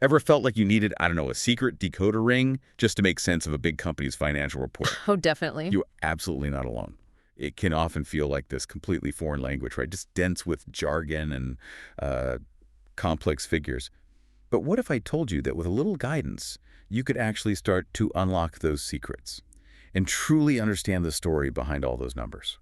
Ever felt like you needed, I don't know, a secret decoder ring just to make sense of a big company's financial report? Oh, definitely. You're absolutely not alone. It can often feel like this completely foreign language, right? Just dense with jargon and uh, complex figures. But what if I told you that with a little guidance, you could actually start to unlock those secrets and truly understand the story behind all those numbers?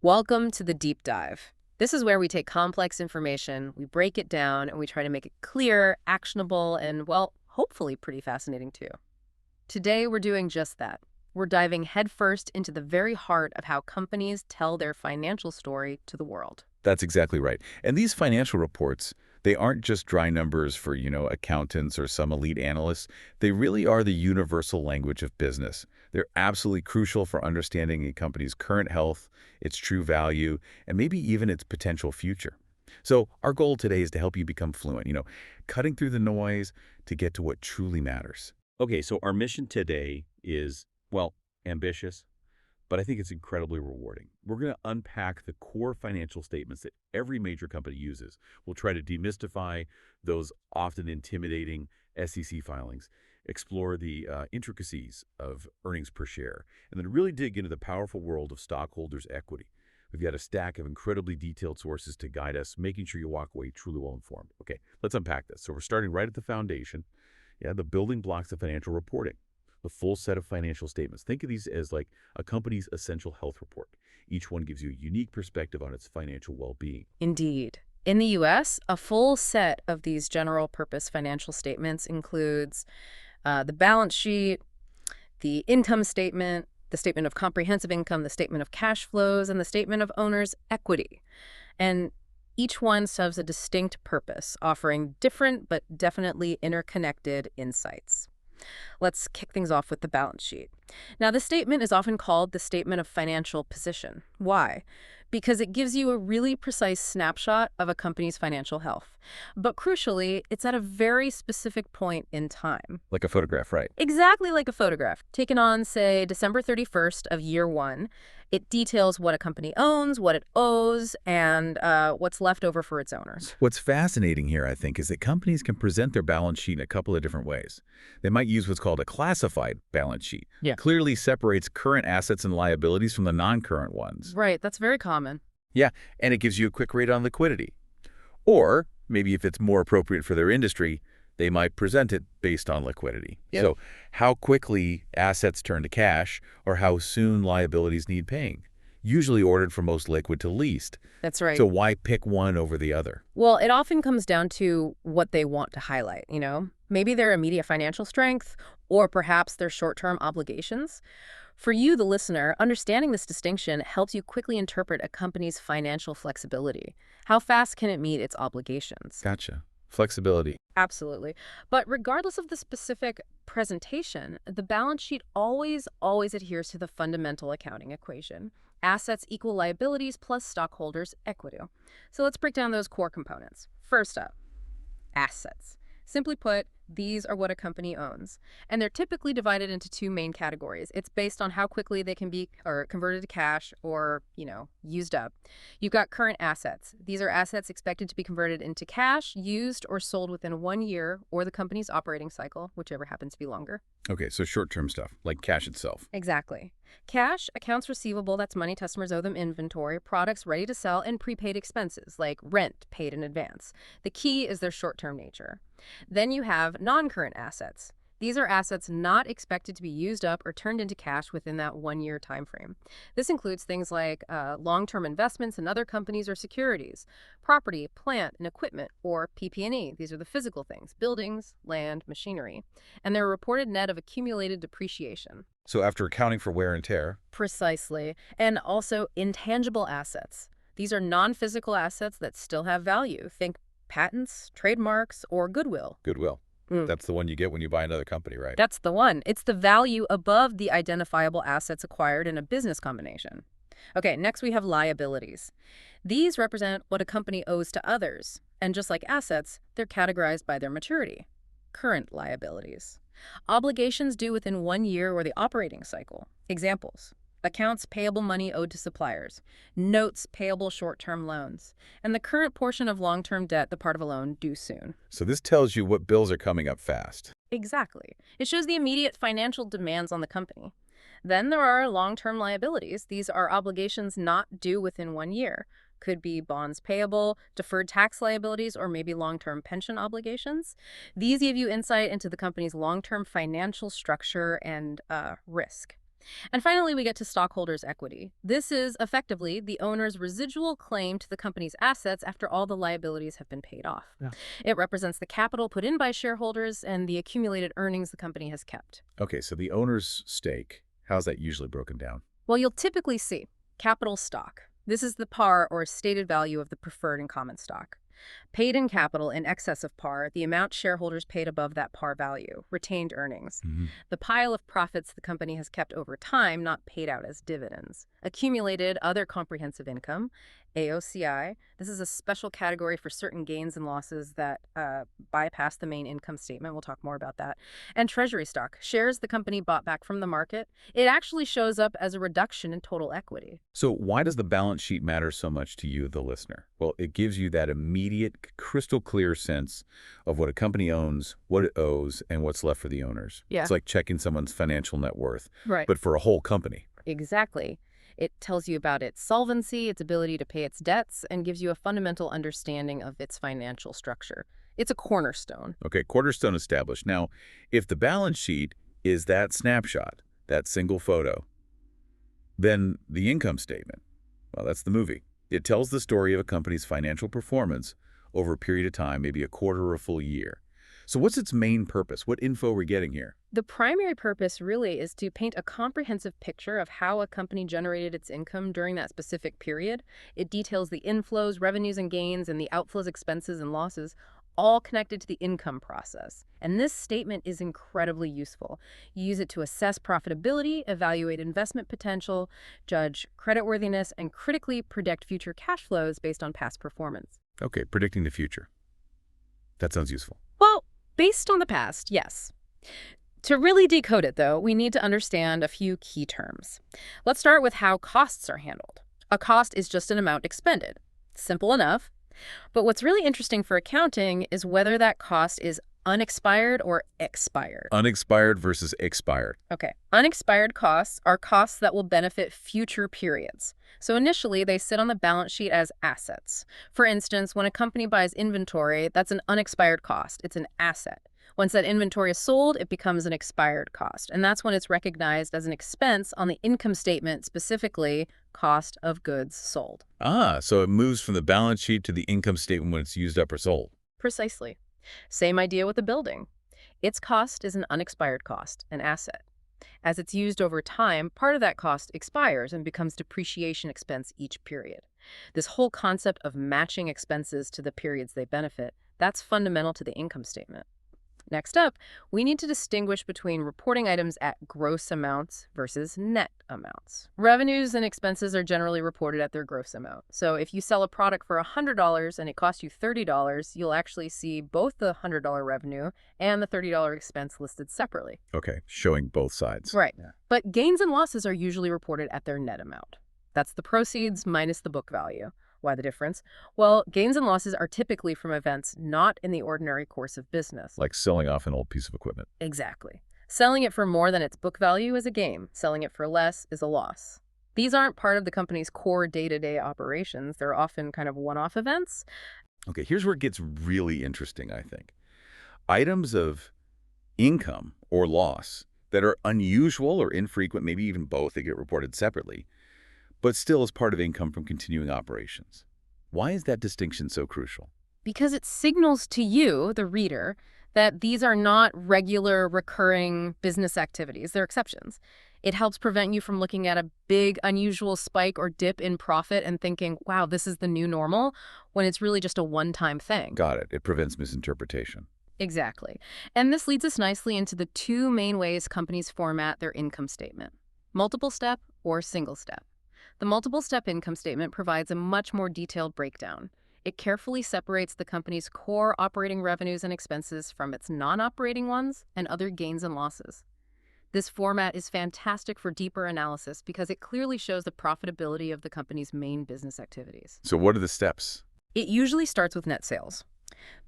Welcome to the deep dive. This is where we take complex information, we break it down, and we try to make it clear, actionable, and, well, hopefully pretty fascinating too. Today, we're doing just that. We're diving headfirst into the very heart of how companies tell their financial story to the world. That's exactly right. And these financial reports, they aren't just dry numbers for, accountants or some elite analysts. They really are the universal language of business. They're absolutely crucial for understanding a company's current health, its true value, and maybe even its potential future. So our goal today is to help you become fluent, cutting through the noise to get to what truly matters. Okay, so our mission today is, well, ambitious, but I think it's incredibly rewarding. We're going to unpack the core financial statements that every major company uses. We'll try to demystify those often intimidating SEC filings, explore the intricacies of earnings per share, and then really dig into the powerful world of stockholders' equity. We've got a stack of incredibly detailed sources to guide us, making sure you walk away truly well-informed. Okay, let's unpack this. So we're starting right at the foundation, the building blocks of financial reporting. The full set of financial statements. Think of these as like a company's essential health report. Each one gives you a unique perspective on its financial well-being. Indeed. In the U.S., a full set of these general-purpose financial statements includes the balance sheet, the income statement, the statement of comprehensive income, the statement of cash flows, and the statement of owner's equity. And each one serves a distinct purpose, offering different but definitely interconnected insights. Let's kick things off with the balance sheet. Now, this statement is often called the statement of financial position. Why? Because it gives you a really precise snapshot of a company's financial health. But crucially, it's at a very specific point in time. Like a photograph, right? Exactly like a photograph. Taken on, say, December 31st of year one, it details what a company owns, what it owes, and what's left over for its owners. What's fascinating here, I think, is that companies can present their balance sheet in a couple of different ways. They might use what's called a classified balance sheet. Yeah. Clearly separates current assets and liabilities from the non-current ones. Right, that's very common. Yeah, and it gives you a quick rate on liquidity. Or, maybe if it's more appropriate for their industry, they might present it based on liquidity. Yep. So how quickly assets turn to cash or how soon liabilities need paying. Usually ordered from most liquid to least. That's right. So why pick one over the other? Well, it often comes down to what they want to highlight. Maybe their immediate financial strength or perhaps their short-term obligations. For you, the listener, understanding this distinction helps you quickly interpret a company's financial flexibility. How fast can it meet its obligations? Gotcha. Flexibility. Absolutely. But regardless of the specific presentation, the balance sheet always adheres to the fundamental accounting equation. Assets equal liabilities plus stockholders' equity. So let's break down those core components. First up, assets. Simply put, these are what a company owns. And they're typically divided into two main categories. It's based on how quickly they can be converted to cash or, used up. You've got current assets. These are assets expected to be converted into cash, used, or sold within 1 year or the company's operating cycle, whichever happens to be longer. Okay, so short-term stuff, like cash itself. Exactly. Cash, accounts receivable, that's money customers owe them, inventory, products ready to sell, and prepaid expenses like rent paid in advance. The key is their short-term nature. Then you have non-current assets. These are assets not expected to be used up or turned into cash within that 1-year time frame. This includes things like long-term investments in other companies or securities, property, plant, and equipment, or PP&E. These are the physical things, buildings, land, machinery. And they're reported net of accumulated depreciation. So after accounting for wear and tear. Precisely. And also intangible assets. These are non-physical assets that still have value. Think patents, trademarks, or goodwill. Goodwill. That's the one you get when you buy another company, right? That's the one. It's the value above the identifiable assets acquired in a business combination. Okay, next we have liabilities. These represent what a company owes to others. And just like assets, they're categorized by their maturity. Current liabilities. Obligations due within 1 year or the operating cycle. Examples: accounts payable money owed to suppliers, notes payable short-term loans, and the current portion of long-term debt, the part of a loan due soon. So this tells you what bills are coming up fast. Exactly. It shows the immediate financial demands on the company. Then there are long-term liabilities. These are obligations not due within 1 year. Could be bonds payable, deferred tax liabilities, or maybe long-term pension obligations. These give you insight into the company's long-term financial structure and risk. And finally, we get to stockholders' equity. This is effectively the owner's residual claim to the company's assets after all the liabilities have been paid off. Yeah. It represents the capital put in by shareholders and the accumulated earnings the company has kept. Okay, so the owner's stake, how's that usually broken down? Well, you'll typically see capital stock. This is the par or stated value of the preferred and common stock. Paid in capital in excess of par, the amount shareholders paid above that par value, retained earnings. Mm-hmm. The pile of profits the company has kept over time, not paid out as dividends. Accumulated other comprehensive income, AOCI. This is a special category for certain gains and losses that bypass the main income statement. We'll talk more about that. And treasury stock, shares the company bought back from the market. It actually shows up as a reduction in total equity. So why does the balance sheet matter so much to you, the listener? Well, it gives you that immediate, crystal clear sense of what a company owns, what it owes, and what's left for the owners. Yeah. It's like checking someone's financial net worth, Right. but for a whole company. Exactly. It tells you about its solvency, its ability to pay its debts, and gives you a fundamental understanding of its financial structure. It's a cornerstone. Okay, cornerstone established. Now, if the balance sheet is that snapshot, that single photo, then the income statement, well, that's the movie. It tells the story of a company's financial performance over a period of time, maybe a quarter or a full year. So what's its main purpose? What info are we getting here? The primary purpose really is to paint a comprehensive picture of how a company generated its income during that specific period. It details the inflows, revenues and gains, and the outflows, expenses, and losses, all connected to the income process. And this statement is incredibly useful. You use it to assess profitability, evaluate investment potential, judge creditworthiness, and critically predict future cash flows based on past performance. Okay, predicting the future. That sounds useful. Well, based on the past, yes. To really decode it, though, we need to understand a few key terms. Let's start with how costs are handled. A cost is just an amount expended. Simple enough. But what's really interesting for accounting is whether that cost is unexpired or expired. Unexpired versus expired. Okay. Unexpired costs are costs that will benefit future periods. So initially, they sit on the balance sheet as assets. For instance, when a company buys inventory, that's an unexpired cost. It's an asset. Once that inventory is sold, it becomes an expired cost. And that's when it's recognized as an expense on the income statement, specifically cost of goods sold. Ah, so it moves from the balance sheet to the income statement when it's used up or sold. Precisely. Same idea with the building. Its cost is an unexpired cost, an asset. As it's used over time, part of that cost expires and becomes depreciation expense each period. This whole concept of matching expenses to the periods they benefit, that's fundamental to the income statement. Next up, we need to distinguish between reporting items at gross amounts versus net amounts. Revenues and expenses are generally reported at their gross amount. So if you sell a product for $100 and it costs you $30, you'll actually see both the $100 revenue and the $30 expense listed separately. Okay, showing both sides. Right. Yeah. But gains and losses are usually reported at their net amount. That's the proceeds minus the book value. Why the difference? Well, gains and losses are typically from events not in the ordinary course of business. Like selling off an old piece of equipment. Exactly. Selling it for more than its book value is a gain. Selling it for less is a loss. These aren't part of the company's core day-to-day operations. They're often kind of one-off events. Okay, here's where it gets really interesting, I think. Items of income or loss that are unusual or infrequent, maybe even both, they get reported separately, but still as part of income from continuing operations. Why is that distinction so crucial? Because it signals to you, the reader, that these are not regular, recurring business activities. They're exceptions. It helps prevent you from looking at a big, unusual spike or dip in profit and thinking, wow, this is the new normal, when it's really just a one-time thing. Got it. It prevents misinterpretation. Exactly. And this leads us nicely into the two main ways companies format their income statement: multiple step or single step. The multiple-step income statement provides a much more detailed breakdown. It carefully separates the company's core operating revenues and expenses from its non-operating ones and other gains and losses. This format is fantastic for deeper analysis because it clearly shows the profitability of the company's main business activities. So what are the steps? It usually starts with net sales.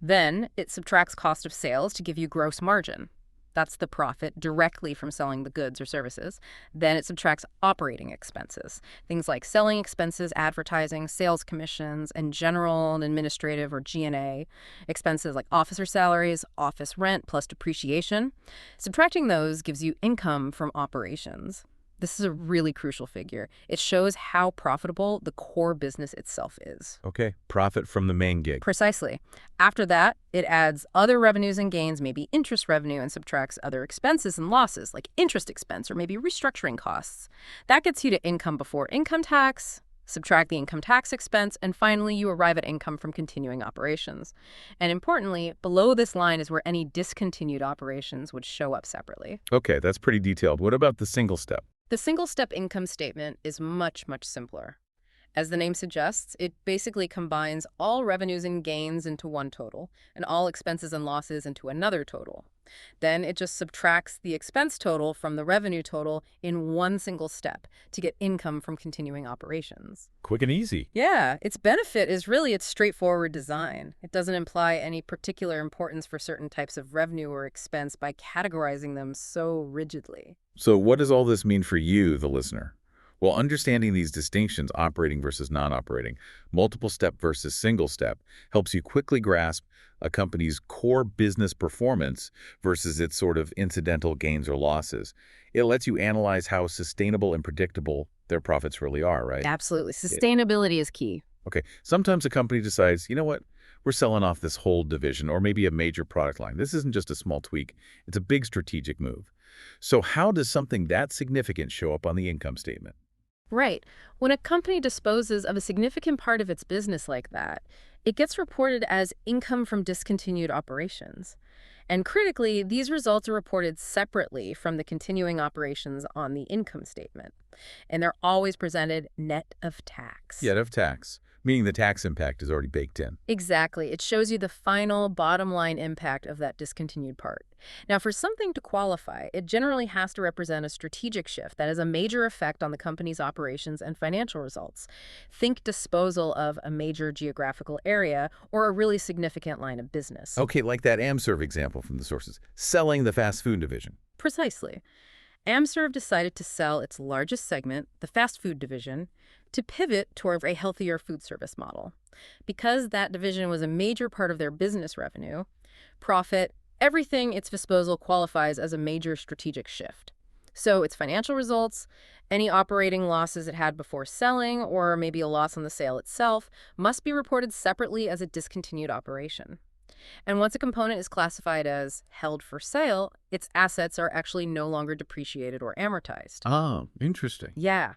Then it subtracts cost of sales to give you gross margin. That's the profit directly from selling the goods or services. Then it subtracts operating expenses, things like selling expenses, advertising, sales commissions, and general and administrative or G&A expenses like officer salaries, office rent, plus depreciation. Subtracting those gives you income from operations. This is a really crucial figure. It shows how profitable the core business itself is. Okay, profit from the main gig. Precisely. After that, it adds other revenues and gains, maybe interest revenue, and subtracts other expenses and losses, like interest expense or maybe restructuring costs. That gets you to income before income tax, subtract the income tax expense, and finally you arrive at income from continuing operations. And importantly, below this line is where any discontinued operations would show up separately. Okay, that's pretty detailed. What about the single step? The single-step income statement is much, much simpler. As the name suggests, it basically combines all revenues and gains into one total and all expenses and losses into another total. Then it just subtracts the expense total from the revenue total in one single step to get income from continuing operations. Quick and easy. Yeah, its benefit is really its straightforward design. It doesn't imply any particular importance for certain types of revenue or expense by categorizing them so rigidly. So what does all this mean for you, the listener? Well, understanding these distinctions, operating versus non-operating, multiple step versus single step, helps you quickly grasp a company's core business performance versus its sort of incidental gains or losses. It lets you analyze how sustainable and predictable their profits really are, right? Absolutely. Sustainability is key. Okay, sometimes a company decides, you know what, we're selling off this whole division or maybe a major product line. This isn't just a small tweak, it's a big strategic move. So how does something that significant show up on the income statement? Right. When a company disposes of a significant part of its business like that, it gets reported as income from discontinued operations. And critically, these results are reported separately from the continuing operations on the income statement. And they're always presented net of tax. Yet of tax, meaning the tax impact is already baked in. Exactly. It shows you the final bottom line impact of that discontinued part. Now, for something to qualify, it generally has to represent a strategic shift that has a major effect on the company's operations and financial results. Think disposal of a major geographical area or a really significant line of business. Okay, like that AmServe example from the sources, selling the fast food division. Precisely. AmServe decided to sell its largest segment, the fast food division, to pivot toward a healthier food service model. Because that division was a major part of their business revenue, profit, everything its disposal qualifies as a major strategic shift. So its financial results, any operating losses it had before selling, or maybe a loss on the sale itself, must be reported separately as a discontinued operation. And once a component is classified as held for sale, its assets are actually no longer depreciated or amortized. Ah, interesting. Yeah.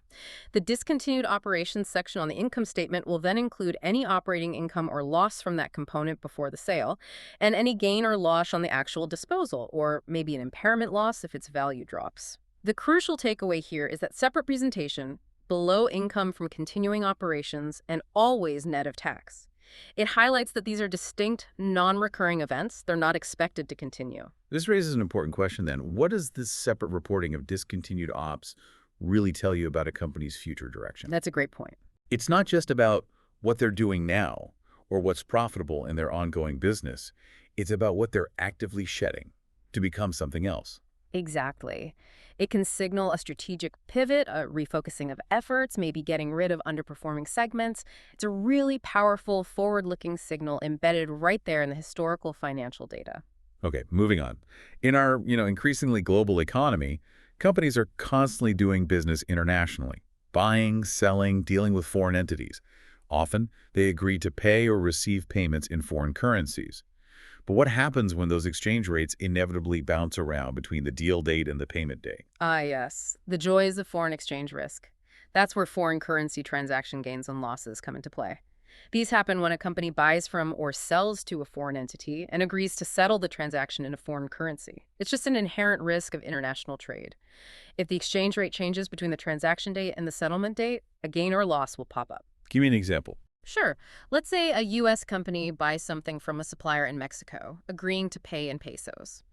The discontinued operations section on the income statement will then include any operating income or loss from that component before the sale, and any gain or loss on the actual disposal, or maybe an impairment loss if its value drops. The crucial takeaway here is that separate presentation, below income from continuing operations, and always net of tax. It highlights that these are distinct, non-recurring events. They're not expected to continue. This raises an important question then. What does this separate reporting of discontinued ops really tell you about a company's future direction? That's a great point. It's not just about what they're doing now or what's profitable in their ongoing business. It's about what they're actively shedding to become something else. Exactly. It can signal a strategic pivot, a refocusing of efforts, maybe getting rid of underperforming segments. It's a really powerful, forward-looking signal embedded right there in the historical financial data. Okay, moving on. In our, increasingly global economy, companies are constantly doing business internationally, buying, selling, dealing with foreign entities. Often, they agree to pay or receive payments in foreign currencies. But what happens when those exchange rates inevitably bounce around between the deal date and the payment date? Ah, yes. The joys of foreign exchange risk. That's where foreign currency transaction gains and losses come into play. These happen when a company buys from or sells to a foreign entity and agrees to settle the transaction in a foreign currency. It's just an inherent risk of international trade. If the exchange rate changes between the transaction date and the settlement date, a gain or loss will pop up. Give me an example. Sure. Let's say a U.S. company buys something from a supplier in Mexico, agreeing to pay in pesos.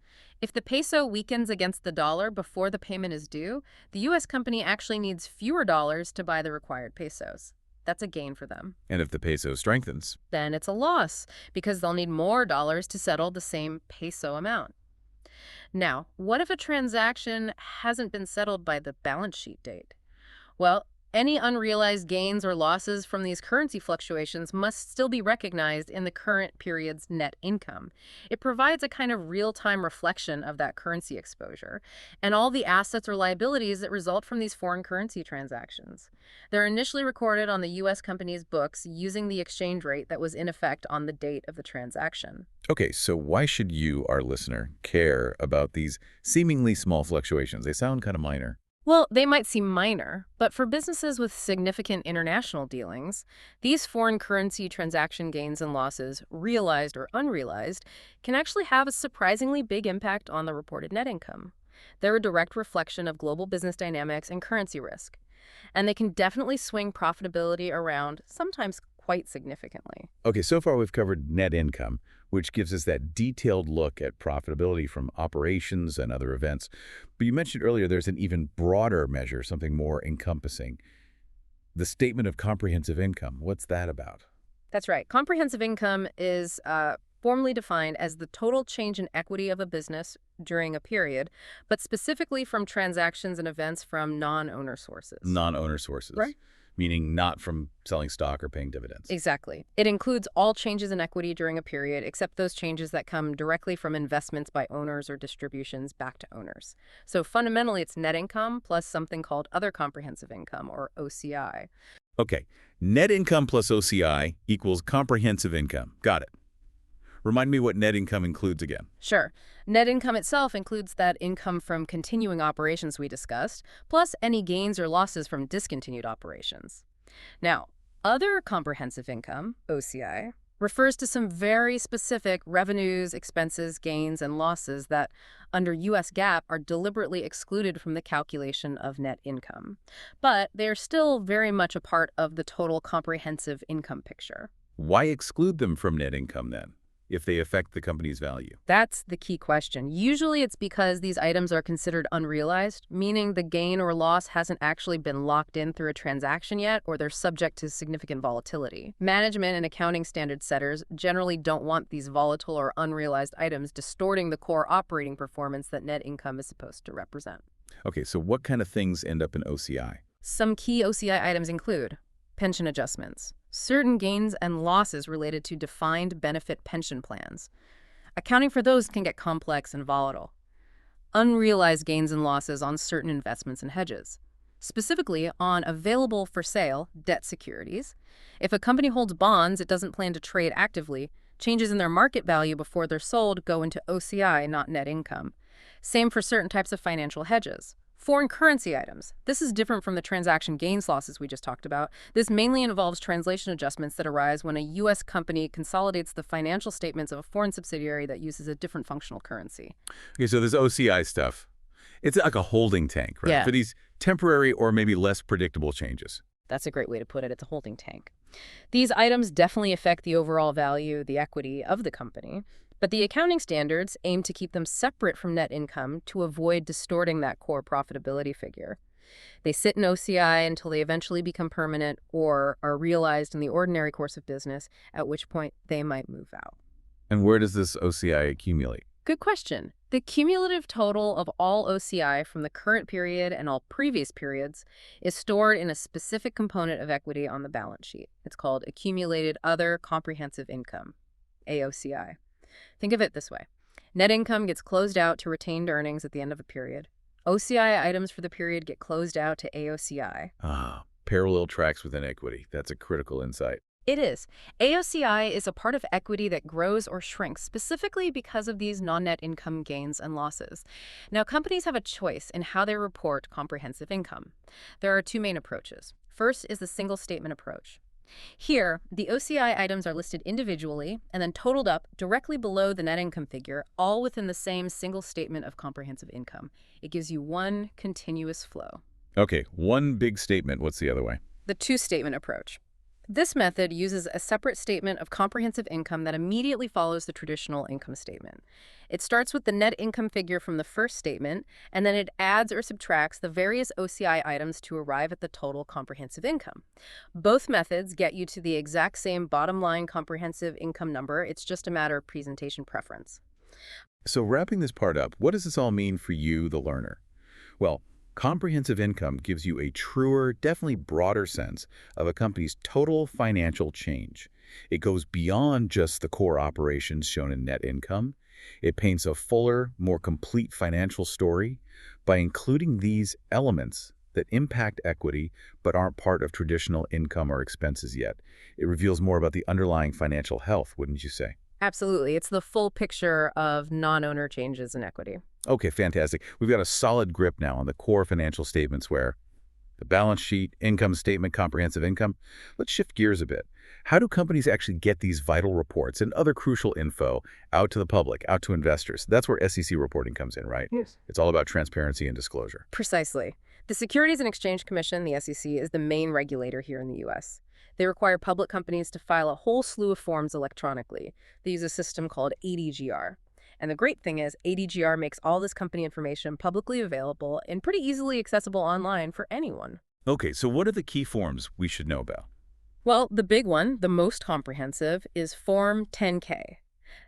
If the peso weakens against the dollar before the payment is due, the U.S. company actually needs fewer dollars to buy the required pesos. That's a gain for them. And if the peso strengthens? Then it's a loss because they'll need more dollars to settle the same peso amount. Now, what if a transaction hasn't been settled by the balance sheet date? Well, any unrealized gains or losses from these currency fluctuations must still be recognized in the current period's net income. It provides a kind of real-time reflection of that currency exposure and all the assets or liabilities that result from these foreign currency transactions. They're initially recorded on the U.S. company's books using the exchange rate that was in effect on the date of the transaction. Okay, so why should you, our listener, care about these seemingly small fluctuations? They sound kind of minor. Well, they might seem minor, but for businesses with significant international dealings, these foreign currency transaction gains and losses, realized or unrealized, can actually have a surprisingly big impact on the reported net income. They're a direct reflection of global business dynamics and currency risk, and they can definitely swing profitability around, sometimes quite significantly. Okay, so far we've covered net income, which gives us that detailed look at profitability from operations and other events. But you mentioned earlier there's an even broader measure, something more encompassing. The statement of comprehensive income. What's that about? That's right. Comprehensive income is formally defined as the total change in equity of a business during a period, but specifically from transactions and events from non-owner sources. Non-owner sources, Right. meaning not from selling stock or paying dividends. Exactly. It includes all changes in equity during a period, except those changes that come directly from investments by owners or distributions back to owners. So fundamentally, it's net income plus something called other comprehensive income, or OCI. Okay, net income plus OCI equals comprehensive income. Got it. Remind me what net income includes again. Sure. Net income itself includes that income from continuing operations we discussed, plus any gains or losses from discontinued operations. Now, other comprehensive income, OCI, refers to some very specific revenues, expenses, gains, and losses that, under U.S. GAAP, are deliberately excluded from the calculation of net income. But they are still very much a part of the total comprehensive income picture. Why exclude them from net income then, if they affect the company's value? That's the key question. Usually it's because these items are considered unrealized, meaning the gain or loss hasn't actually been locked in through a transaction yet, or they're subject to significant volatility. Management and accounting standard setters generally don't want these volatile or unrealized items distorting the core operating performance that net income is supposed to represent. Okay, so what kind of things end up in OCI? Some key OCI items include pension adjustments, certain gains and losses related to defined benefit pension plans. Accounting for those can get complex and volatile. Unrealized gains and losses on certain investments and hedges, specifically on available-for-sale debt securities. If a company holds bonds it doesn't plan to trade actively, changes in their market value before they're sold go into OCI, not net income. Same for certain types of financial hedges. Foreign currency items. This is different from the transaction gains losses we just talked about. This mainly involves translation adjustments that arise when a U.S. company consolidates the financial statements of a foreign subsidiary that uses a different functional currency. Okay, so this OCI stuff, it's like a holding tank, right? Yeah. For these temporary or maybe less predictable changes. That's a great way to put it. It's a holding tank. These items definitely affect the overall value, the equity of the company, but the accounting standards aim to keep them separate from net income to avoid distorting that core profitability figure. They sit in OCI until they eventually become permanent or are realized in the ordinary course of business, at which point they might move out. And where does this OCI accumulate? Good question. The cumulative total of all OCI from the current period and all previous periods is stored in a specific component of equity on the balance sheet. It's called Accumulated Other Comprehensive Income, AOCI. Think of it this way. Net income gets closed out to retained earnings at the end of a period. OCI items for the period get closed out to AOCI. Ah, parallel tracks within equity. That's a critical insight. It is. AOCI is a part of equity that grows or shrinks specifically because of these non-net income gains and losses. Now, companies have a choice in how they report comprehensive income. There are two main approaches. First is the single statement approach. Here, the OCI items are listed individually and then totaled up directly below the net income figure, all within the same single statement of comprehensive income. It gives you one continuous flow. Okay, one big statement. What's the other way? The two-statement approach. This method uses a separate statement of comprehensive income that immediately follows the traditional income statement. It starts with the net income figure from the first statement, and then it adds or subtracts the various OCI items to arrive at the total comprehensive income. Both methods get you to the exact same bottom line comprehensive income number. It's just a matter of presentation preference. So wrapping this part up, what does this all mean for you, the learner? Well, comprehensive income gives you a truer, definitely broader sense of a company's total financial change. It goes beyond just the core operations shown in net income. It paints a fuller, more complete financial story by including these elements that impact equity but aren't part of traditional income or expenses yet. It reveals more about the underlying financial health, wouldn't you say? Absolutely. It's the full picture of non-owner changes in equity. Okay, fantastic. We've got a solid grip now on the core financial statements where the balance sheet, income statement, comprehensive income. Let's shift gears a bit. How do companies actually get these vital reports and other crucial info out to the public, out to investors? That's where SEC reporting comes in, right? Yes. It's all about transparency and disclosure. Precisely. The Securities and Exchange Commission, the SEC, is the main regulator here in the U.S. They require public companies to file a whole slew of forms electronically. They use a system called ADGR. And the great thing is, ADGR makes all this company information publicly available and pretty easily accessible online for anyone. Okay, so what are the key forms we should know about? Well, the big one, the most comprehensive, is Form 10K.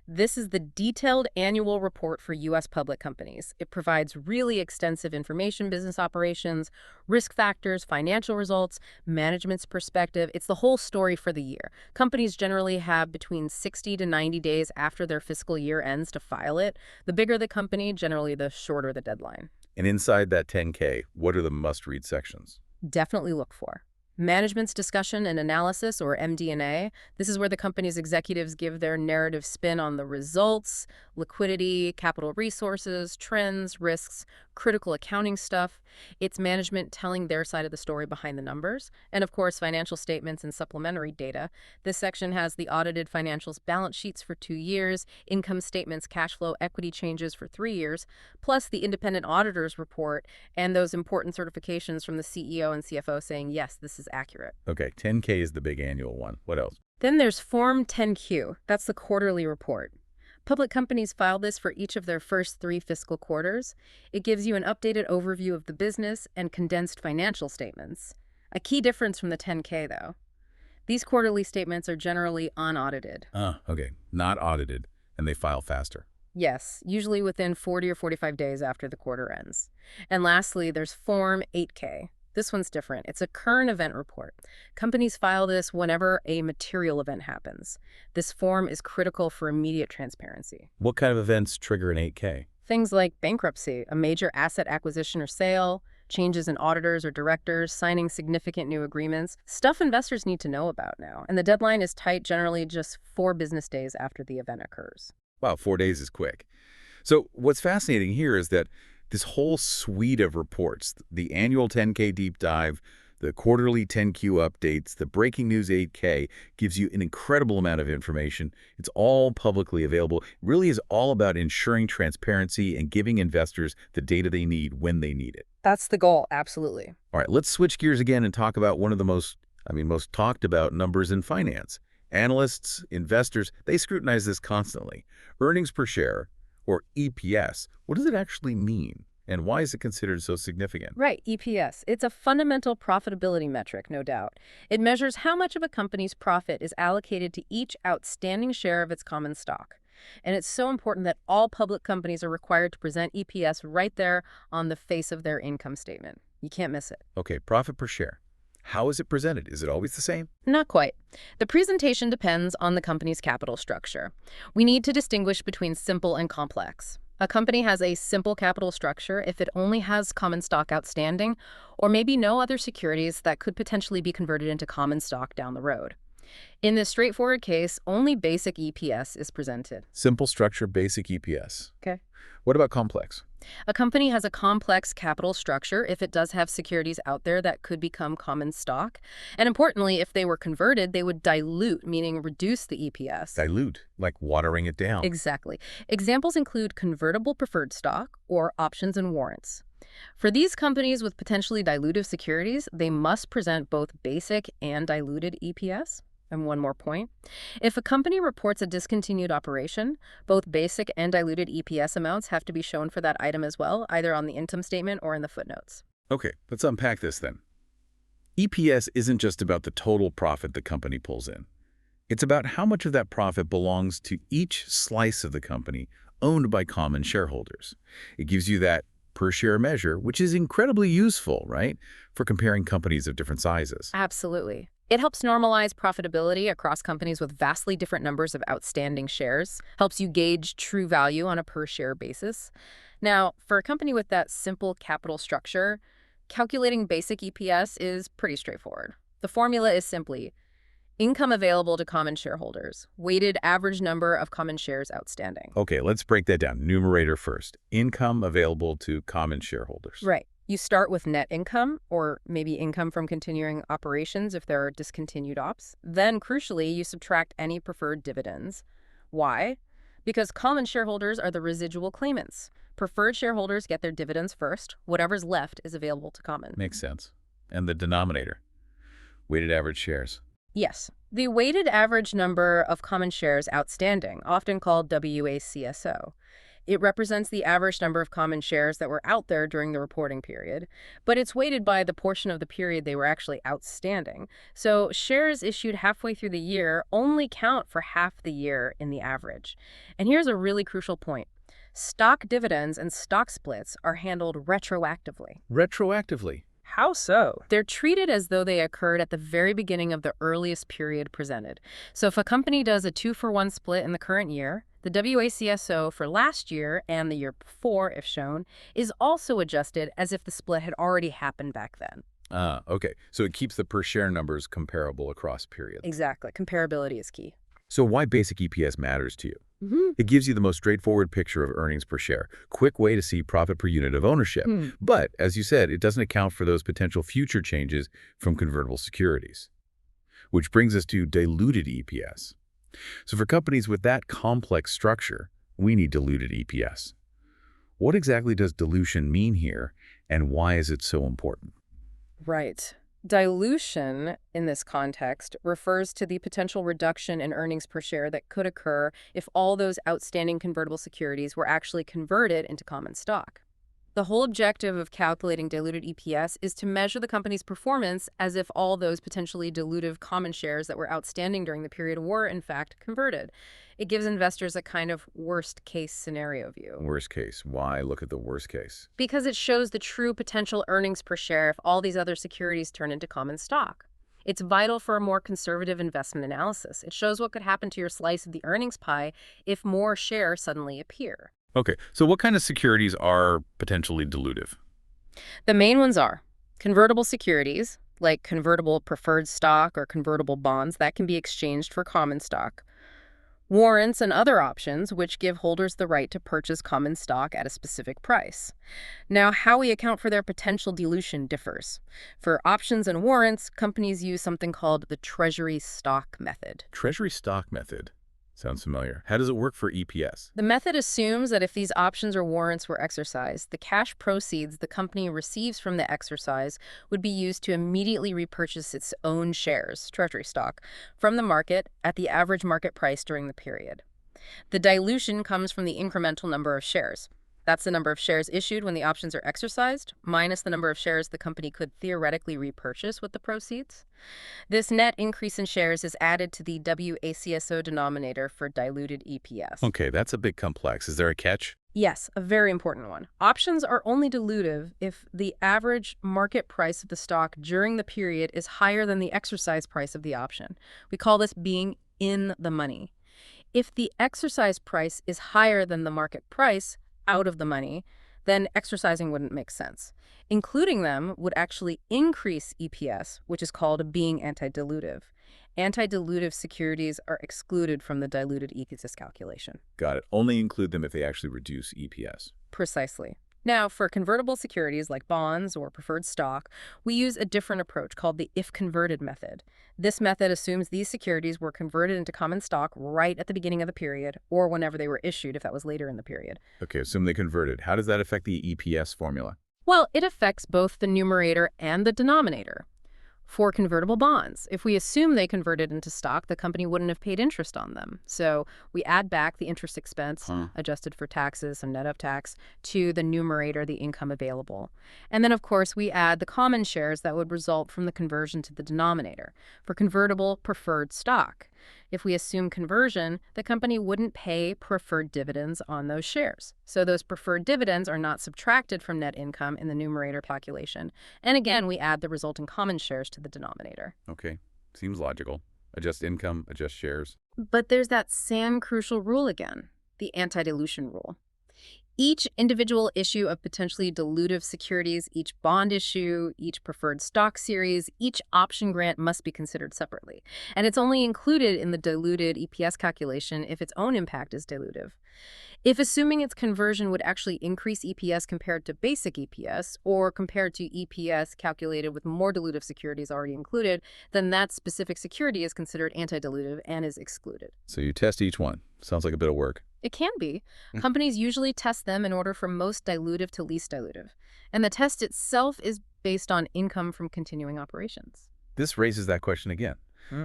This is the detailed annual report for U.S. public companies. It provides really extensive information, business operations, risk factors, financial results, management's perspective. It's the whole story for the year. Companies generally have between 60 to 90 days after their fiscal year ends to file it. The bigger the company, generally the shorter the deadline. And inside that 10K, what are the must-read sections? Definitely look for Management's discussion and analysis, or MD&A. This is where the company's executives give their narrative spin on the results, liquidity, capital resources, trends, risks, critical accounting stuff. It's management telling their side of the story behind the numbers. And of course, financial statements and supplementary data. This section has the audited financials balance sheets for 2 years, income statements, cash flow, equity changes for 3 years, plus the independent auditor's report and those important certifications from the CEO and CFO saying, yes, this is accurate. Okay, 10K is the big annual one. What else? Then there's Form 10Q. That's the quarterly report. Public companies file this for each of their first 3 fiscal quarters. It gives you an updated overview of the business and condensed financial statements. A key difference from the 10K, though. These quarterly statements are generally unaudited. Okay, not audited, and they file faster. Yes, usually within 40 or 45 days after the quarter ends. And lastly, there's Form 8K. This one's different. It's a current event report. Companies file this whenever a material event happens. This form is critical for immediate transparency. What kind of events trigger an 8K? Things like bankruptcy, a major asset acquisition or sale, changes in auditors or directors, signing significant new agreements, stuff investors need to know about now. And the deadline is tight, generally just 4 business days after the event occurs. Wow, 4 days is quick. So what's fascinating here is that this whole suite of reports, the annual 10K deep dive, the quarterly 10Q updates, the breaking news 8K, gives you an incredible amount of information. It's all publicly available. It really is all about ensuring transparency and giving investors the data they need when they need it. That's the goal, absolutely. All right, let's switch gears again and talk about one of the most talked about numbers in finance. Analysts, investors, they scrutinize this constantly. Earnings per share, or EPS, what does it actually mean? And why is it considered so significant? Right, EPS. It's a fundamental profitability metric, no doubt. It measures how much of a company's profit is allocated to each outstanding share of its common stock. And it's so important that all public companies are required to present EPS right there on the face of their income statement. You can't miss it. Okay, profit per share. How is it presented? Is it always the same? Not quite. The presentation depends on the company's capital structure. We need to distinguish between simple and complex. A company has a simple capital structure if it only has common stock outstanding, or maybe no other securities that could potentially be converted into common stock down the road. In this straightforward case, only basic EPS is presented. Simple structure, basic EPS. Okay. What about complex? A company has a complex capital structure if it does have securities out there that could become common stock. And importantly, if they were converted, they would dilute, meaning reduce the EPS. Dilute, like watering it down. Exactly. Examples include convertible preferred stock or options and warrants. For these companies with potentially dilutive securities, they must present both basic and diluted EPS. And one more point. If a company reports a discontinued operation, both basic and diluted EPS amounts have to be shown for that item as well, either on the income statement or in the footnotes. Okay, let's unpack this then. EPS isn't just about the total profit the company pulls in. It's about how much of that profit belongs to each slice of the company owned by common shareholders. It gives you that per-share measure, which is incredibly useful, right, for comparing companies of different sizes. Absolutely. It helps normalize profitability across companies with vastly different numbers of outstanding shares, helps you gauge true value on a per-share basis. Now, for a company with that simple capital structure, calculating basic EPS is pretty straightforward. The formula is simply income available to common shareholders, weighted average number of common shares outstanding. Okay, let's break that down. Numerator first. Income available to common shareholders. Right. You start with net income, or maybe income from continuing operations if there are discontinued ops. Then, crucially, you subtract any preferred dividends. Why? Because common shareholders are the residual claimants. Preferred shareholders get their dividends first. Whatever's left is available to common. Makes sense. And the denominator, weighted average shares. Yes. The weighted average number of common shares outstanding, often called WACSO. It represents the average number of common shares that were out there during the reporting period, but it's weighted by the portion of the period they were actually outstanding. So shares issued halfway through the year only count for half the year in the average. And here's a really crucial point. Stock dividends and stock splits are handled retroactively. Retroactively. How so? They're treated as though they occurred at the very beginning of the earliest period presented. So if a company does a 2-for-1 split in the current year, the WACSO for last year and the year before, if shown, is also adjusted as if the split had already happened back then. Okay. So it keeps the per-share numbers comparable across periods. Exactly. Comparability is key. So why basic EPS matters to you? Mm-hmm. It gives you the most straightforward picture of earnings per share, quick way to see profit per unit of ownership. But, as you said, it doesn't account for those potential future changes from convertible securities. Which brings us to diluted EPS. So for companies with that complex structure, we need diluted EPS. What exactly does dilution mean here, and why is it so important? Right. Dilution, in this context, refers to the potential reduction in earnings per share that could occur if all those outstanding convertible securities were actually converted into common stock. The whole objective of calculating diluted EPS is to measure the company's performance as if all those potentially dilutive common shares that were outstanding during the period were, in fact, converted. It gives investors a kind of worst-case scenario view. Worst case. Why look at the worst case? Because it shows the true potential earnings per share if all these other securities turn into common stock. It's vital for a more conservative investment analysis. It shows what could happen to your slice of the earnings pie if more shares suddenly appear. Okay, so what kind of securities are potentially dilutive? The main ones are convertible securities, like convertible preferred stock or convertible bonds that can be exchanged for common stock. Warrants and other options, which give holders the right to purchase common stock at a specific price. Now, how we account for their potential dilution differs. For options and warrants, companies use something called the treasury stock method. Treasury stock method. Sounds familiar. How does it work for EPS? The method assumes that if these options or warrants were exercised, the cash proceeds the company receives from the exercise would be used to immediately repurchase its own shares, treasury stock, from the market at the average market price during the period. The dilution comes from the incremental number of shares. That's the number of shares issued when the options are exercised, minus the number of shares the company could theoretically repurchase with the proceeds. This net increase in shares is added to the WACSO denominator for diluted EPS. Okay, that's a bit complex. Is there a catch? Yes, a very important one. Options are only dilutive if the average market price of the stock during the period is higher than the exercise price of the option. We call this being in the money. If the exercise price is higher than the market price, out of the money, then exercising wouldn't make sense. Including them would actually increase EPS, which is called being anti-dilutive. Anti-dilutive securities are excluded from the diluted EPS calculation. Got it. Only include them if they actually reduce EPS. Precisely. Now, for convertible securities like bonds or preferred stock, we use a different approach called the if-converted method. This method assumes these securities were converted into common stock right at the beginning of the period, or whenever they were issued if that was later in the period. Okay, assume they converted. How does that affect the EPS formula? Well, it affects both the numerator and the denominator. For convertible bonds, if we assume they converted into stock, the company wouldn't have paid interest on them. So we add back the interest expense, Huh. adjusted for taxes and net of tax, to the numerator, the income available. And then, of course, we add the common shares that would result from the conversion to the denominator for convertible preferred stock. If we assume conversion, the company wouldn't pay preferred dividends on those shares. So those preferred dividends are not subtracted from net income in the numerator calculation. And again, we add the resulting common shares to the denominator. Okay, seems logical. Adjust income, adjust shares. But there's that same crucial rule again, the anti-dilution rule. Each individual issue of potentially dilutive securities, each bond issue, each preferred stock series, each option grant must be considered separately. And it's only included in the diluted EPS calculation if its own impact is dilutive. If assuming its conversion would actually increase EPS compared to basic EPS, or compared to EPS calculated with more dilutive securities already included, then that specific security is considered anti-dilutive and is excluded. So you test each one. Sounds like a bit of work. It can be. Mm. Companies usually test them in order from most dilutive to least dilutive. And the test itself is based on income from continuing operations. This raises that question again.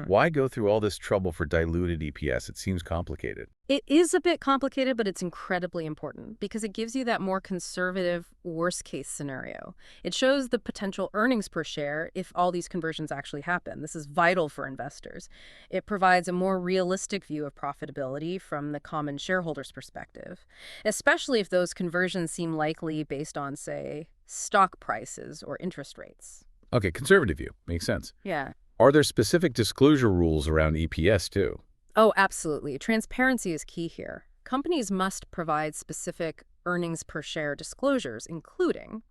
Why go through all this trouble for diluted EPS? It seems complicated. It is a bit complicated, but it's incredibly important because it gives you that more conservative worst-case scenario. It shows the potential earnings per share if all these conversions actually happen. This is vital for investors. It provides a more realistic view of profitability from the common shareholder's perspective, especially if those conversions seem likely based on, say, stock prices or interest rates. Okay, conservative view. Makes sense. Yeah. Are there specific disclosure rules around EPS too? Oh, absolutely. Transparency is key here. Companies must provide specific earnings per share disclosures, including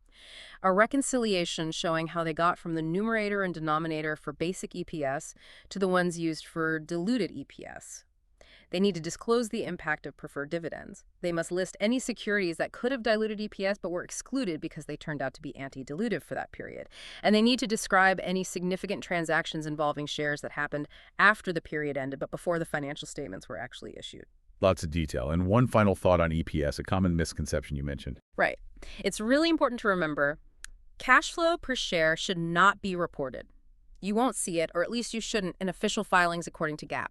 a reconciliation showing how they got from the numerator and denominator for basic EPS to the ones used for diluted EPS. They need to disclose the impact of preferred dividends. They must list any securities that could have diluted EPS but were excluded because they turned out to be anti-dilutive for that period. And they need to describe any significant transactions involving shares that happened after the period ended but before the financial statements were actually issued. Lots of detail. And one final thought on EPS, a common misconception you mentioned. Right. It's really important to remember cash flow per share should not be reported. You won't see it, or at least you shouldn't, in official filings according to GAAP.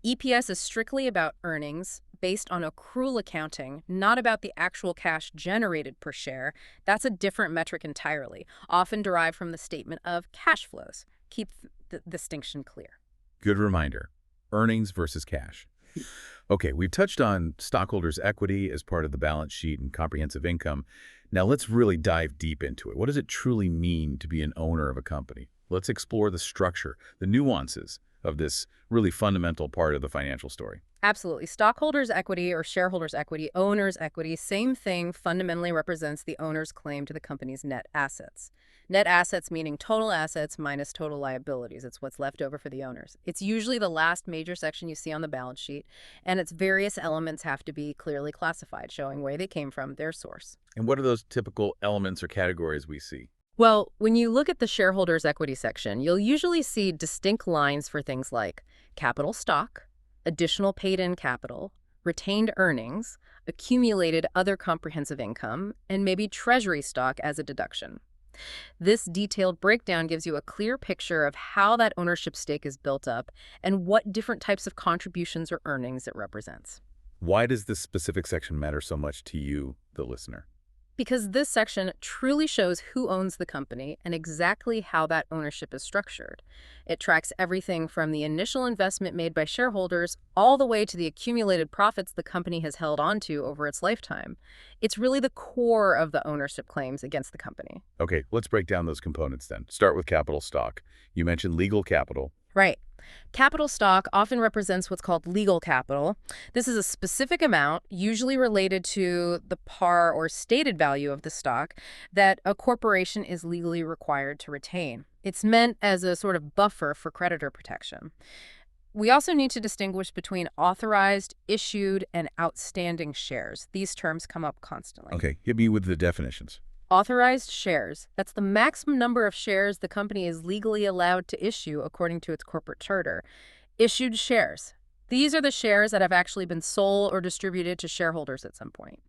EPS is strictly about earnings based on accrual accounting, not about the actual cash generated per share. That's a different metric entirely, often derived from the statement of cash flows. Keep the distinction clear. Good reminder. Earnings versus cash. Okay, we've touched on stockholders' equity as part of the balance sheet and comprehensive income. Now let's really dive deep into it. What does it truly mean to be an owner of a company? Let's explore the structure, the nuances of this really fundamental part of the financial story. Absolutely. Stockholders' equity or shareholders' equity, owner's equity, same thing, fundamentally represents the owner's claim to the company's net assets. Net assets meaning total assets minus total liabilities. It's what's left over for the owners. It's usually the last major section you see on the balance sheet, and its various elements have to be clearly classified, showing where they came from, their source. And what are those typical elements or categories we see? Well, when you look at the shareholders' equity section, you'll usually see distinct lines for things like capital stock, additional paid-in capital, retained earnings, accumulated other comprehensive income, and maybe treasury stock as a deduction. This detailed breakdown gives you a clear picture of how that ownership stake is built up and what different types of contributions or earnings it represents. Why does this specific section matter so much to you, the listener? Because this section truly shows who owns the company and exactly how that ownership is structured. It tracks everything from the initial investment made by shareholders all the way to the accumulated profits the company has held onto over its lifetime. It's really the core of the ownership claims against the company. Okay, let's break down those components then. Start with capital stock. You mentioned legal capital. Right. Capital stock often represents what's called legal capital. This is a specific amount, usually related to the par or stated value of the stock, that a corporation is legally required to retain. It's meant as a sort of buffer for creditor protection. We also need to distinguish between authorized, issued, and outstanding shares. These terms come up constantly. Okay, hit me with the definitions. Authorized shares. That's the maximum number of shares the company is legally allowed to issue according to its corporate charter. Issued shares. These are the shares that have actually been sold or distributed to shareholders at some point.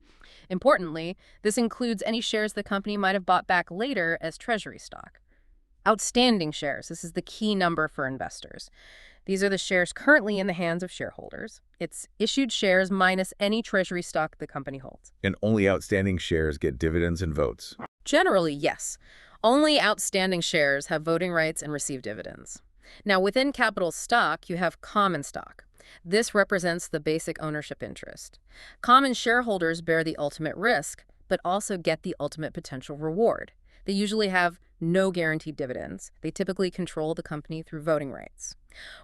Importantly, this includes any shares the company might have bought back later as treasury stock. Outstanding shares. This is the key number for investors. These are the shares currently in the hands of shareholders. It's issued shares minus any treasury stock the company holds. And only outstanding shares get dividends and votes. Generally, yes. Only outstanding shares have voting rights and receive dividends. Now, within capital stock, you have common stock. This represents the basic ownership interest. Common shareholders bear the ultimate risk, but also get the ultimate potential reward. They usually have no guaranteed dividends. They typically control the company through voting rights.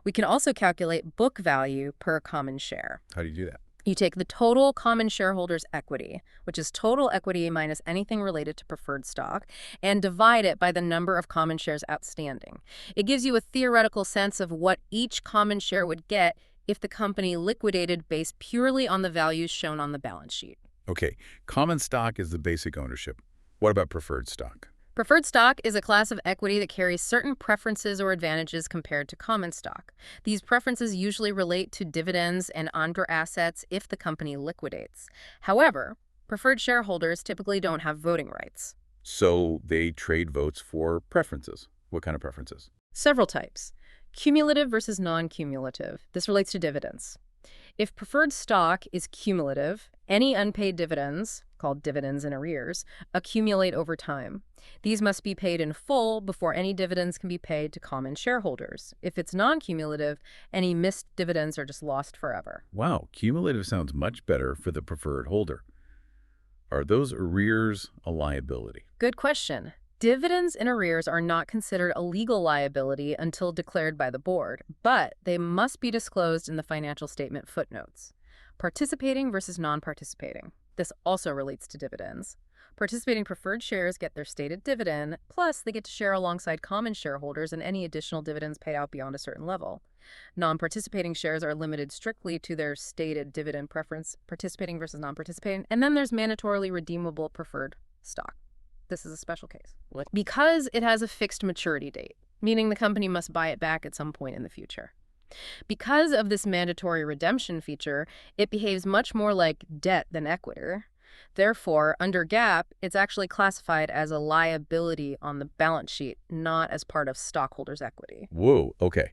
We can also calculate book value per common share. How do you do that? You take the total common shareholders' equity, which is total equity minus anything related to preferred stock, and divide it by the number of common shares outstanding. It gives you a theoretical sense of what each common share would get if the company liquidated based purely on the values shown on the balance sheet. Okay, common stock is the basic ownership. What about preferred stock? Preferred stock is a class of equity that carries certain preferences or advantages compared to common stock. These preferences usually relate to dividends and under assets if the company liquidates. However, preferred shareholders typically don't have voting rights. So they trade votes for preferences. What kind of preferences? Several types. Cumulative versus non-cumulative. This relates to dividends. If preferred stock is cumulative, any unpaid dividends, called dividends in arrears, accumulate over time. These must be paid in full before any dividends can be paid to common shareholders. If it's non-cumulative, any missed dividends are just lost forever. Wow, cumulative sounds much better for the preferred holder. Are those arrears a liability? Good question. Dividends in arrears are not considered a legal liability until declared by the board, but they must be disclosed in the financial statement footnotes. Participating versus non-participating. This also relates to dividends. Participating preferred shares get their stated dividend, plus they get to share alongside common shareholders in any additional dividends paid out beyond a certain level. Non-participating shares are limited strictly to their stated dividend preference, participating versus non-participating, and then there's mandatorily redeemable preferred stock. This is a special case. Because it has a fixed maturity date, meaning the company must buy it back at some point in the future. Because of this mandatory redemption feature, it behaves much more like debt than equity. Therefore, under GAAP, it's actually classified as a liability on the balance sheet, not as part of stockholders' equity. Whoa, okay.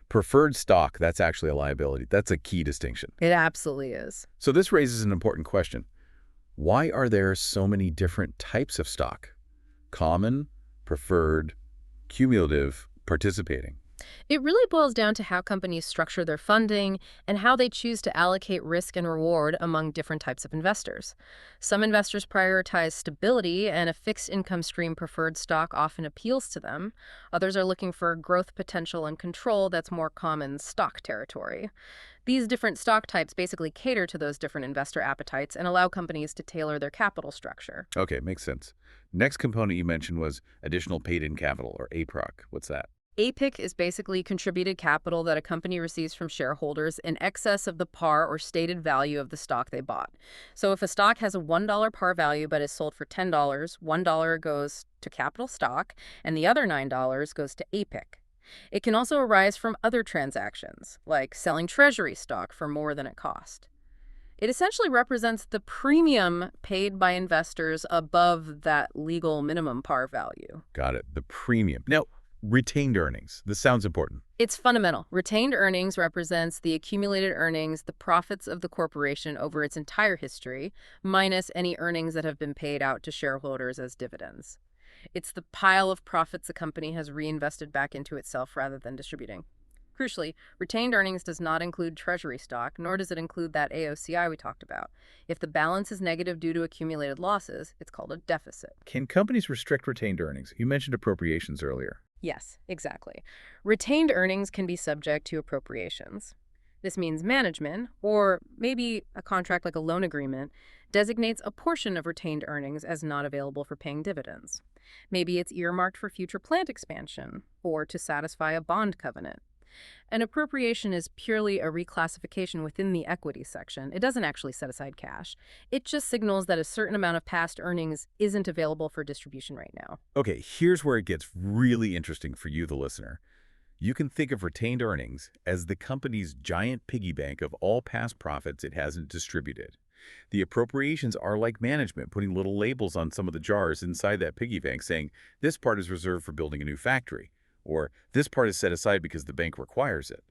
Preferred stock, that's actually a liability. That's a key distinction. It absolutely is. So this raises an important question. Why are there so many different types of stock? Common, preferred, cumulative, participating. It really boils down to how companies structure their funding and how they choose to allocate risk and reward among different types of investors. Some investors prioritize stability, and a fixed income stream preferred stock often appeals to them. Others are looking for growth potential and control that's more common stock territory. These different stock types basically cater to those different investor appetites and allow companies to tailor their capital structure. Okay, makes sense. Next component you mentioned was additional paid-in capital, or APROC. What's that? APIC is basically contributed capital that a company receives from shareholders in excess of the par or stated value of the stock they bought. So if a stock has a $1 par value but is sold for $10, $1 goes to capital stock and the other $9 goes to APIC. It can also arise from other transactions, like selling treasury stock for more than it cost. It essentially represents the premium paid by investors above that legal minimum par value. Got it. The premium. Now, retained earnings. This sounds important. It's fundamental. Retained earnings represents the accumulated earnings, the profits of the corporation over its entire history, minus any earnings that have been paid out to shareholders as dividends. It's the pile of profits the company has reinvested back into itself rather than distributing. Crucially, retained earnings does not include treasury stock, nor does it include that AOCI we talked about. If the balance is negative due to accumulated losses, it's called a deficit. Can companies restrict retained earnings? You mentioned appropriations earlier. Yes, exactly. Retained earnings can be subject to appropriations. This means management, or maybe a contract like a loan agreement, designates a portion of retained earnings as not available for paying dividends. Maybe it's earmarked for future plant expansion, or to satisfy a bond covenant. An appropriation is purely a reclassification within the equity section. It doesn't actually set aside cash. It just signals that a certain amount of past earnings isn't available for distribution right now. Okay, here's where it gets really interesting for you, the listener. You can think of retained earnings as the company's giant piggy bank of all past profits it hasn't distributed. The appropriations are like management, putting little labels on some of the jars inside that piggy bank saying, this part is reserved for building a new factory, or this part is set aside because the bank requires it.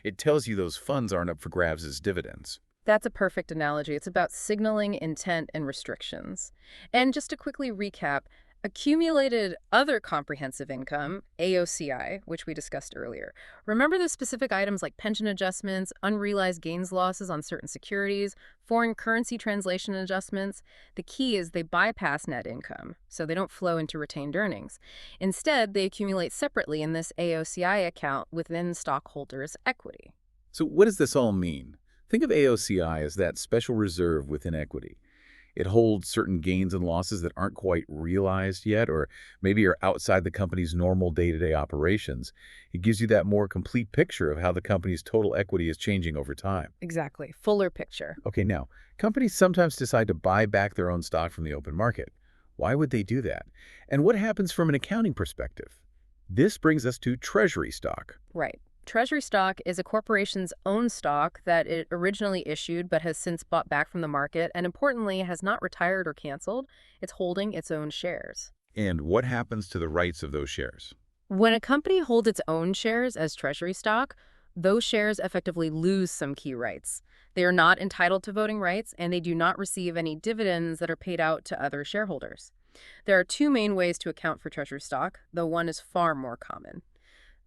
It tells you those funds aren't up for grabs as dividends. That's a perfect analogy. It's about signaling intent and restrictions. And just to quickly recap, accumulated other comprehensive income, AOCI, which we discussed earlier. Remember the specific items like pension adjustments, unrealized gains losses on certain securities, foreign currency translation adjustments? The key is they bypass net income, so they don't flow into retained earnings. Instead, they accumulate separately in this AOCI account within stockholders' equity. So what does this all mean? Think of AOCI as that special reserve within equity. It holds certain gains and losses that aren't quite realized yet or maybe are outside the company's normal day-to-day operations. It gives you that more complete picture of how the company's total equity is changing over time. Exactly. Fuller picture. Okay, now, companies sometimes decide to buy back their own stock from the open market. Why would they do that? And what happens from an accounting perspective? This brings us to treasury stock. Right. Treasury stock is a corporation's own stock that it originally issued but has since bought back from the market and, importantly, has not retired or canceled. It's holding its own shares. And what happens to the rights of those shares? When a company holds its own shares as treasury stock, those shares effectively lose some key rights. They are not entitled to voting rights, and they do not receive any dividends that are paid out to other shareholders. There are two main ways to account for treasury stock, though one is far more common.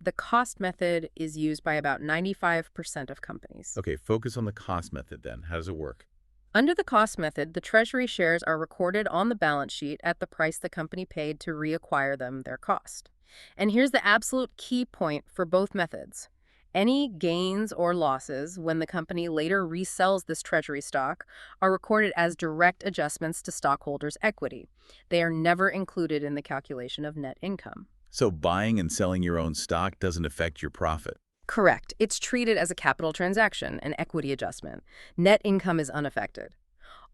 The cost method is used by about 95% of companies. Okay, focus on the cost method then. How does it work? Under the cost method, the treasury shares are recorded on the balance sheet at the price the company paid to reacquire them, their cost. And here's the absolute key point for both methods. Any gains or losses when the company later resells this treasury stock are recorded as direct adjustments to stockholders' equity. They are never included in the calculation of net income. So buying and selling your own stock doesn't affect your profit. Correct. It's treated as a capital transaction, an equity adjustment. Net income is unaffected.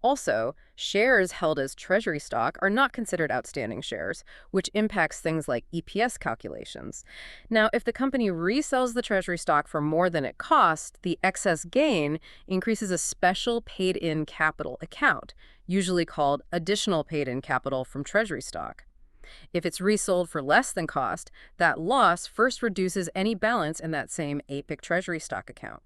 Also, shares held as treasury stock are not considered outstanding shares, which impacts things like EPS calculations. Now, if the company resells the treasury stock for more than it cost, the excess gain increases a special paid-in capital account, usually called additional paid-in capital from treasury stock. If it's resold for less than cost, that loss first reduces any balance in that same APIC treasury stock account.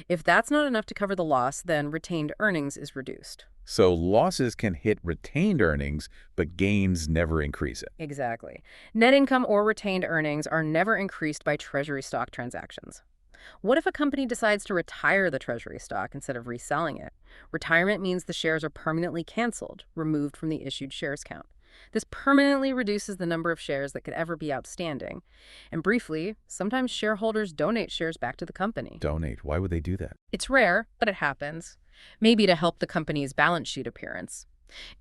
If that's not enough to cover the loss, then retained earnings is reduced. So losses can hit retained earnings, but gains never increase it. Exactly. Net income or retained earnings are never increased by treasury stock transactions. What if a company decides to retire the treasury stock instead of reselling it? Retirement means the shares are permanently canceled, removed from the issued shares count. This permanently reduces the number of shares that could ever be outstanding. And briefly, sometimes shareholders donate shares back to the company. Donate. Why would they do that? It's rare, but it happens. Maybe to help the company's balance sheet appearance.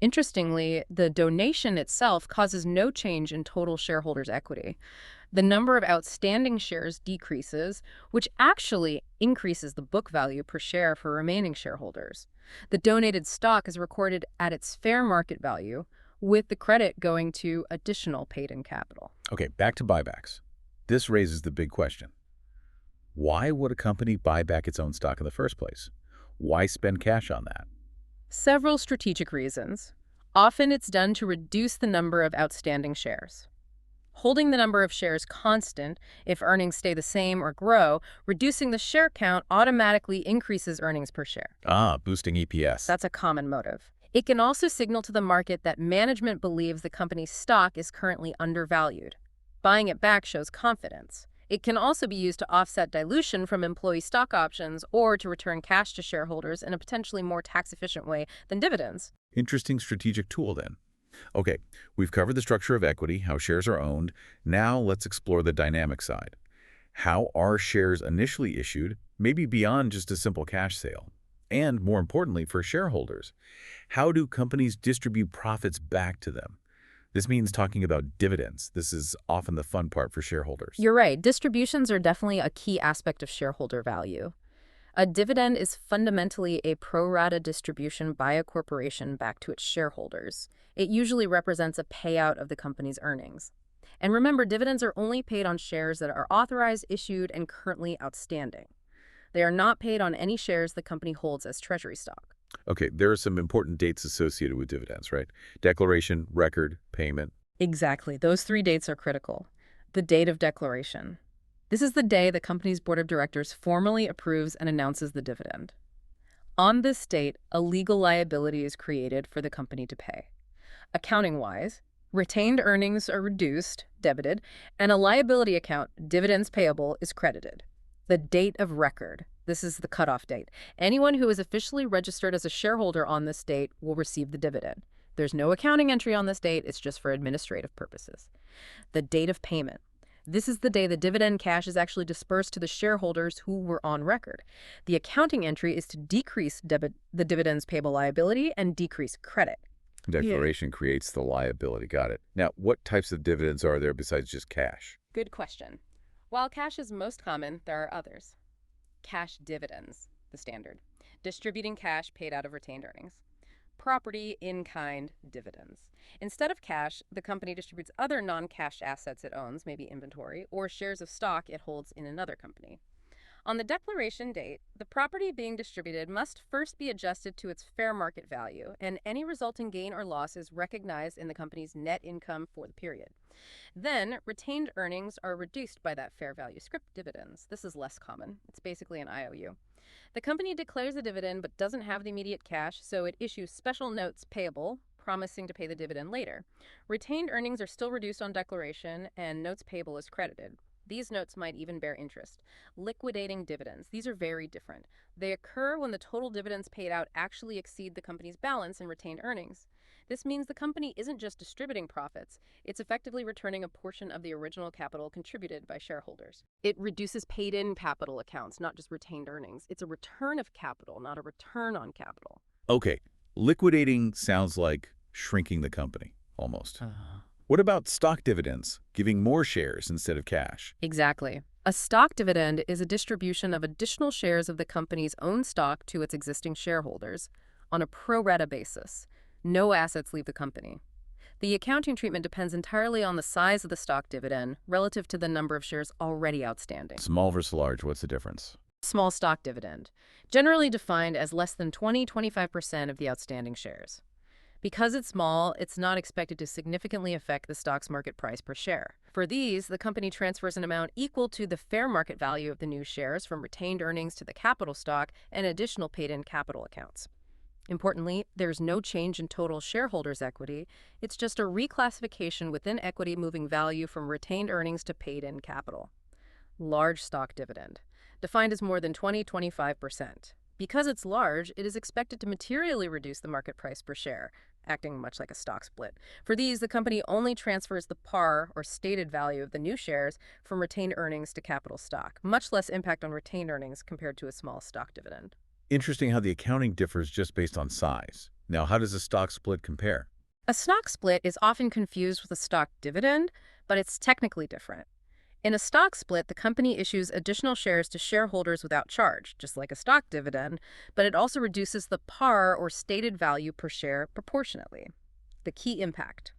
Interestingly, the donation itself causes no change in total shareholders' equity. The number of outstanding shares decreases, which actually increases the book value per share for remaining shareholders. The donated stock is recorded at its fair market value, with the credit going to additional paid-in capital. Okay, back to buybacks. This raises the big question. Why would a company buy back its own stock in the first place? Why spend cash on that? Several strategic reasons. Often it's done to reduce the number of outstanding shares. Holding the number of shares constant, if earnings stay the same or grow, reducing the share count automatically increases earnings per share. Boosting EPS. That's a common motive. It can also signal to the market that management believes the company's stock is currently undervalued. Buying it back shows confidence. It can also be used to offset dilution from employee stock options or to return cash to shareholders in a potentially more tax-efficient way than dividends. Interesting strategic tool then. Okay, we've covered the structure of equity, how shares are owned. Now let's explore the dynamic side. How are shares initially issued, maybe beyond just a simple cash sale? And more importantly, for shareholders, how do companies distribute profits back to them? This means talking about dividends. This is often the fun part for shareholders. You're right. Distributions are definitely a key aspect of shareholder value. A dividend is fundamentally a pro rata distribution by a corporation back to its shareholders. It usually represents a payout of the company's earnings. And remember, dividends are only paid on shares that are authorized, issued, and currently outstanding. They are not paid on any shares the company holds as treasury stock. Okay, there are some important dates associated with dividends, right? Declaration, record, payment. Exactly. Those three dates are critical. The date of declaration. This is the day the company's board of directors formally approves and announces the dividend. On this date, a legal liability is created for the company to pay. Accounting-wise, retained earnings are reduced, debited, and a liability account, dividends payable, is credited. The date of record. This is the cutoff date. Anyone who is officially registered as a shareholder on this date will receive the dividend. There's no accounting entry on this date. It's just for administrative purposes. The date of payment. This is the day the dividend cash is actually dispersed to the shareholders who were on record. The accounting entry is to decrease the dividends payable liability and decrease credit. Yeah. Declaration creates the liability. Got it. Now, what types of dividends are there besides just cash? Good question. While cash is most common, there are others. Cash dividends, the standard. Distributing cash paid out of retained earnings. Property in-kind dividends. Instead of cash, the company distributes other non-cash assets it owns, maybe inventory, or shares of stock it holds in another company. On the declaration date, the property being distributed must first be adjusted to its fair market value, and any resulting gain or loss is recognized in the company's net income for the period. Then, retained earnings are reduced by that fair value scrip dividends. This is less common. It's basically an IOU. The company declares a dividend but doesn't have the immediate cash, so it issues special notes payable, promising to pay the dividend later. Retained earnings are still reduced on declaration, and notes payable is credited. These notes might even bear interest. Liquidating dividends. These are very different. They occur when the total dividends paid out actually exceed the company's balance in retained earnings. This means the company isn't just distributing profits, it's effectively returning a portion of the original capital contributed by shareholders. It reduces paid-in capital accounts, not just retained earnings. It's a return of capital, not a return on capital. Okay, liquidating sounds like shrinking the company, almost. What about stock dividends, giving more shares instead of cash? Exactly. A stock dividend is a distribution of additional shares of the company's own stock to its existing shareholders on a pro rata basis. No assets leave the company. The accounting treatment depends entirely on the size of the stock dividend relative to the number of shares already outstanding. Small versus large, what's the difference? Small stock dividend, generally defined as less than 20–25% of the outstanding shares. Because it's small, it's not expected to significantly affect the stock's market price per share. For these, the company transfers an amount equal to the fair market value of the new shares from retained earnings to the capital stock and additional paid-in capital accounts. Importantly, there's no change in total shareholders' equity. It's just a reclassification within equity moving value from retained earnings to paid-in capital. Large stock dividend, defined as more than 20–25%. Because it's large, it is expected to materially reduce the market price per share, acting much like a stock split. For these, the company only transfers the par, or stated value, of the new shares from retained earnings to capital stock. Much less impact on retained earnings compared to a small stock dividend. Interesting how the accounting differs just based on size. Now, how does a stock split compare? A stock split is often confused with a stock dividend, but it's technically different. In a stock split, the company issues additional shares to shareholders without charge, just like a stock dividend, but it also reduces the par, or stated value per share, proportionately. The key impact.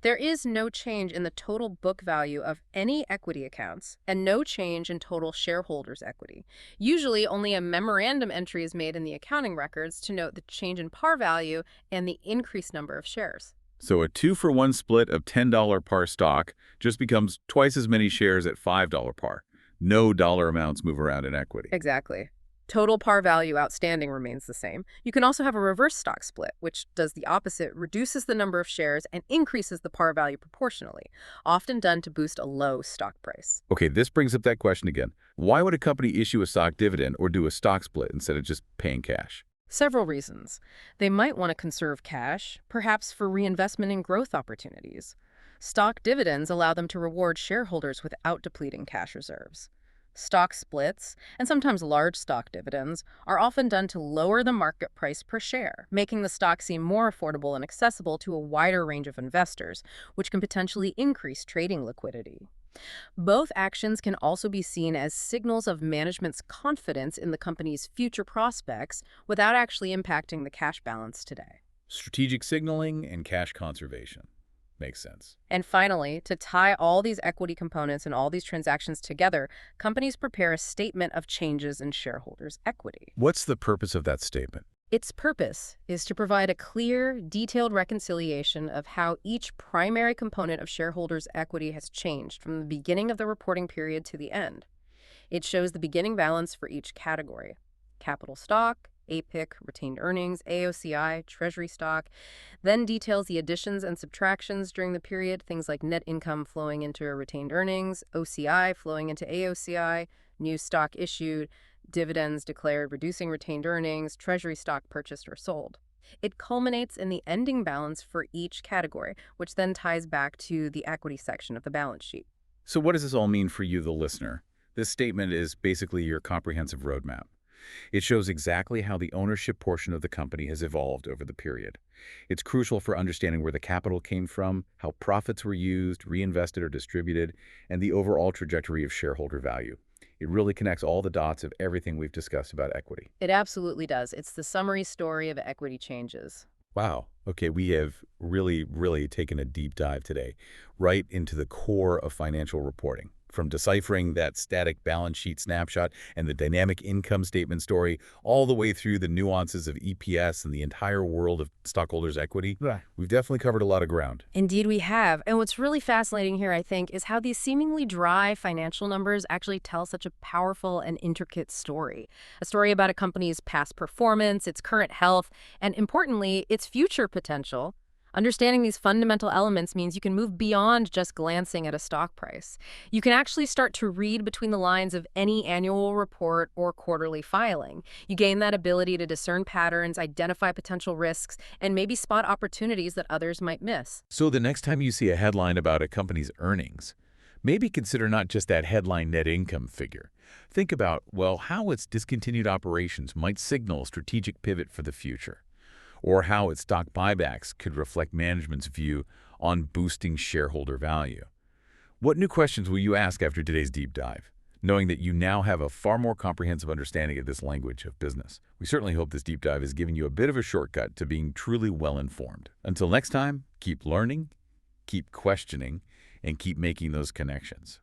There is no change in the total book value of any equity accounts and no change in total shareholders' equity. Usually, only a memorandum entry is made in the accounting records to note the change in par value and the increased number of shares. So a 2-for-1 split of $10 par stock just becomes twice as many shares at $5 par. No dollar amounts move around in equity. Exactly. Total par value outstanding remains the same. You can also have a reverse stock split, which does the opposite, reduces the number of shares and increases the par value proportionally, often done to boost a low stock price. Okay, this brings up that question again. Why would a company issue a stock dividend or do a stock split instead of just paying cash? Several reasons. They might want to conserve cash, perhaps for reinvestment in growth opportunities. Stock dividends allow them to reward shareholders without depleting cash reserves. Stock splits, and sometimes large stock dividends, are often done to lower the market price per share, making the stock seem more affordable and accessible to a wider range of investors, which can potentially increase trading liquidity. Both actions can also be seen as signals of management's confidence in the company's future prospects without actually impacting the cash balance today. Strategic signaling and cash conservation. Makes sense. And finally, to tie all these equity components and all these transactions together, companies prepare a statement of changes in shareholders' equity. What's the purpose of that statement? Its purpose is to provide a clear, detailed reconciliation of how each primary component of shareholders' equity has changed from the beginning of the reporting period to the end. It shows the beginning balance for each category: capital stock, APIC, retained earnings, AOCI, treasury stock, then details the additions and subtractions during the period, things like net income flowing into retained earnings, OCI flowing into AOCI, new stock issued, dividends declared reducing retained earnings, treasury stock purchased or sold. It culminates in the ending balance for each category, which then ties back to the equity section of the balance sheet. So what does this all mean for you, the listener? This statement is basically your comprehensive roadmap. It shows exactly how the ownership portion of the company has evolved over the period. It's crucial for understanding where the capital came from, how profits were used, reinvested or distributed, and the overall trajectory of shareholder value. It really connects all the dots of everything we've discussed about equity. It absolutely does. It's the summary story of equity changes. Wow. Okay, we have really taken a deep dive today, right into the core of financial reporting. From deciphering that static balance sheet snapshot and the dynamic income statement story, all the way through the nuances of EPS and the entire world of stockholders' equity, Right. we've definitely covered a lot of ground. Indeed, we have. And what's really fascinating here, I think, is how these seemingly dry financial numbers actually tell such a powerful and intricate story. A story about a company's past performance, its current health, and importantly, its future potential. Understanding these fundamental elements means you can move beyond just glancing at a stock price. You can actually start to read between the lines of any annual report or quarterly filing. You gain that ability to discern patterns, identify potential risks, and maybe spot opportunities that others might miss. So the next time you see a headline about a company's earnings, maybe consider not just that headline net income figure. Think about, well, how its discontinued operations might signal a strategic pivot for the future, or how its stock buybacks could reflect management's view on boosting shareholder value. What new questions will you ask after today's deep dive, knowing that you now have a far more comprehensive understanding of this language of business? We certainly hope this deep dive has given you a bit of a shortcut to being truly well-informed. Until next time, keep learning, keep questioning, and keep making those connections.